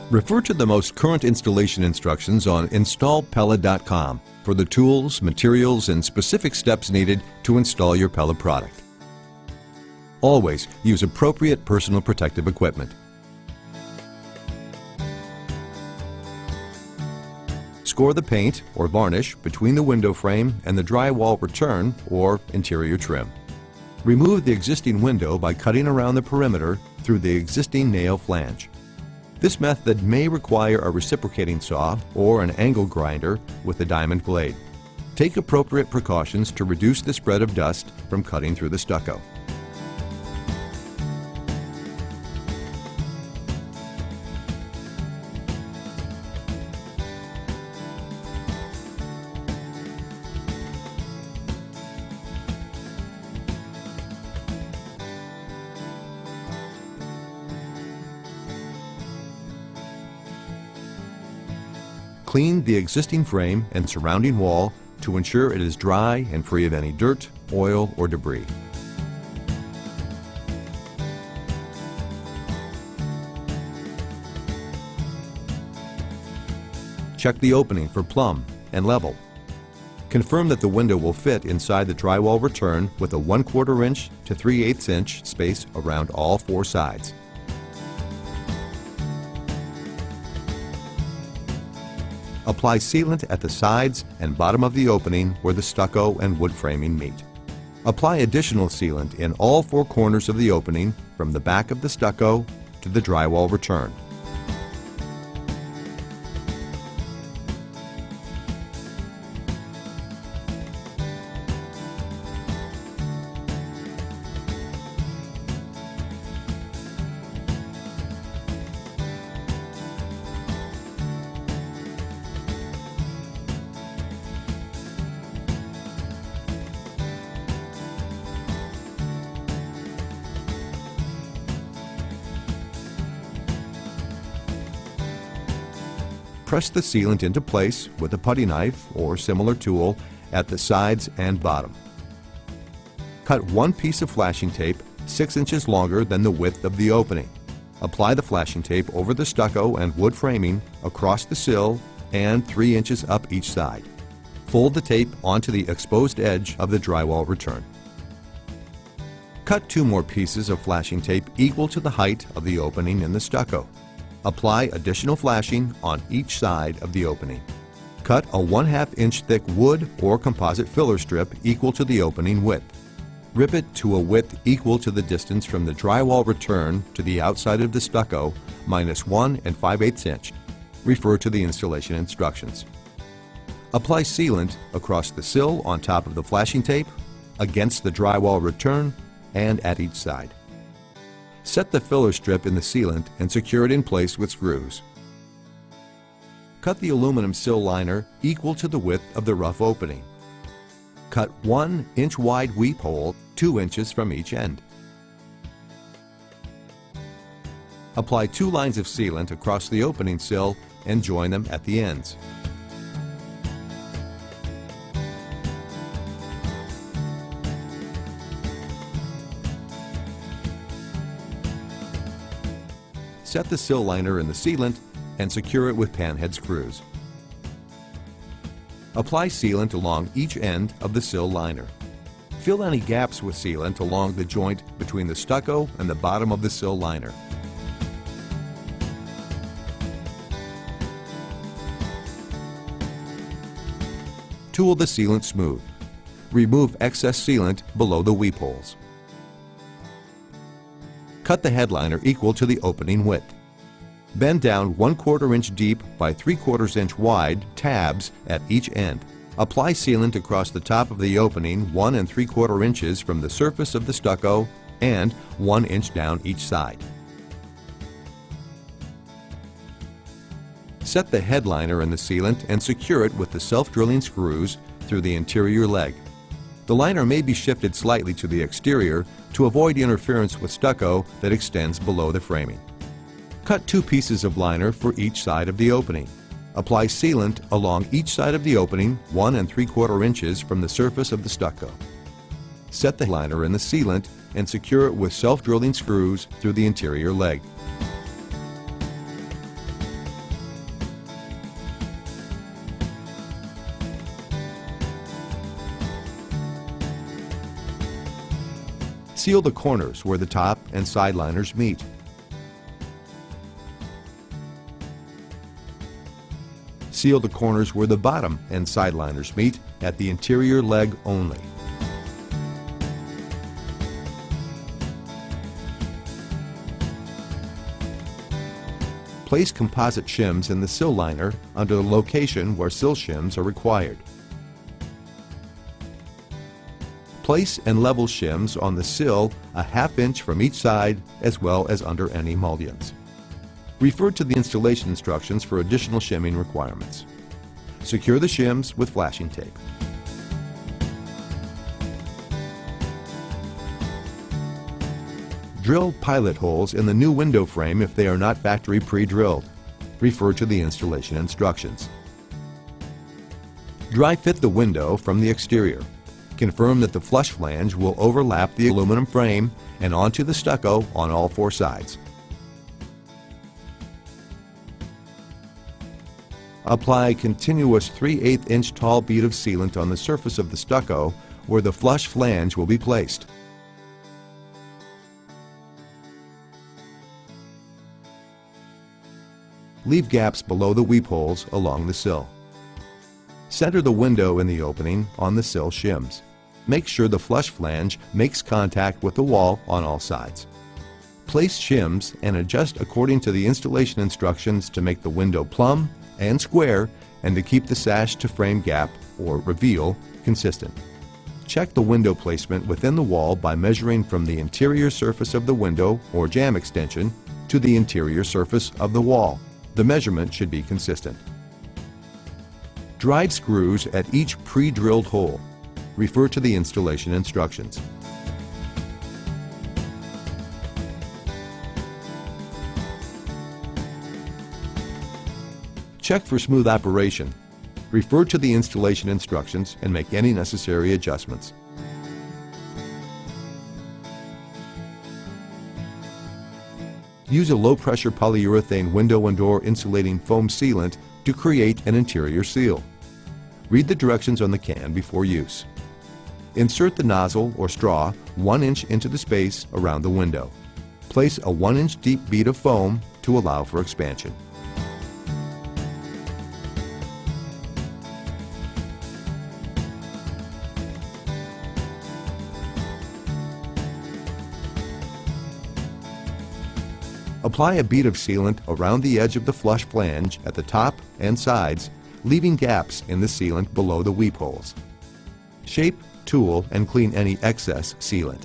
Refer to the most current installation instructions on installpella.com for the tools, materials, and specific steps needed to install your Pella product. Always use appropriate personal protective equipment. Score the paint or varnish between the window frame and the drywall return or interior trim. Remove the existing window by cutting around the perimeter through the existing nail flange. This method may require a reciprocating saw or an angle grinder with a diamond blade. Take appropriate precautions to reduce the spread of dust from cutting through the stucco. Clean the existing frame and surrounding wall to ensure it is dry and free of any dirt, oil, or debris. Check the opening for plumb and level. Confirm that the window will fit inside the drywall return with a 1/4 inch to 3/8 inch space around all 4 sides. Apply sealant at the sides and bottom of the opening where the stucco and wood framing meet. Apply additional sealant in all 4 corners of the opening from the back of the stucco to the drywall return. Press the sealant into place with a putty knife or similar tool at the sides and bottom. Cut 1 piece of flashing tape 6 inches longer than the width of the opening. Apply the flashing tape over the stucco and wood framing across the sill and 3 inches up each side. Fold the tape onto the exposed edge of the drywall return. Cut 2 more pieces of flashing tape equal to the height of the opening in the stucco. Apply additional flashing on each side of the opening. Cut a 1/2 inch thick wood or composite filler strip equal to the opening width. Rip it to a width equal to the distance from the drywall return to the outside of the stucco minus 1 5/8 inch. Refer to the installation instructions. Apply sealant across the sill on top of the flashing tape, against the drywall return, and at each side. Set the filler strip in the sealant and secure it in place with screws. Cut the aluminum sill liner equal to the width of the rough opening. Cut 1 inch wide weep hole 2 inches from each end. Apply 2 lines of sealant across the opening sill and join them at the ends. Set the sill liner in the sealant and secure it with panhead screws. Apply sealant along each end of the sill liner. Fill any gaps with sealant along the joint between the stucco and the bottom of the sill liner. Tool the sealant smooth. Remove excess sealant below the weep holes. Cut the headliner equal to the opening width. Bend down 1/4 inch deep by 3/4 inch wide tabs at each end. Apply sealant across the top of the opening 1 3/4 inches from the surface of the stucco and 1 inch down each side. Set the headliner in the sealant and secure it with the self-drilling screws through the interior leg. The liner may be shifted slightly to the exterior to avoid interference with stucco that extends below the framing. Cut 2 pieces of liner for each side of the opening. Apply sealant along each side of the opening 1 3/4 inches from the surface of the stucco. Set the liner in the sealant and secure it with self-drilling screws through the interior leg. Seal the corners where the top and side liners meet. Seal the corners where the bottom and side liners meet at the interior leg only. Place composite shims in the sill liner under the location where sill shims are required. Place and level shims on the sill a ½ inch from each side as well as under any mullions. Refer to the installation instructions for additional shimming requirements. Secure the shims with flashing tape. Drill pilot holes in the new window frame if they are not factory pre-drilled. Refer to the installation instructions. Dry fit the window from the exterior. Confirm that the flush flange will overlap the aluminum frame and onto the stucco on all 4 sides. Apply a continuous 3/8 inch tall bead of sealant on the surface of the stucco where the flush flange will be placed. Leave gaps below the weep holes along the sill. Center the window in the opening on the sill shims. Make sure the flush flange makes contact with the wall on all sides. Place shims and adjust according to the installation instructions to make the window plumb and square and to keep the sash to frame gap, or reveal, consistent. Check the window placement within the wall by measuring from the interior surface of the window or jamb extension to the interior surface of the wall. The measurement should be consistent. Drive screws at each pre-drilled hole. Refer to the installation instructions. Check for smooth operation. Refer to the installation instructions and make any necessary adjustments. Use a low-pressure polyurethane window and door insulating foam sealant to create an interior seal. Read the directions on the can before use. Insert the nozzle or straw 1 inch into the space around the window. Place a 1 inch deep bead of foam to allow for expansion. Apply a bead of sealant around the edge of the flush flange at the top and sides, leaving gaps in the sealant below the weep holes. Shape, tool, and clean any excess sealant.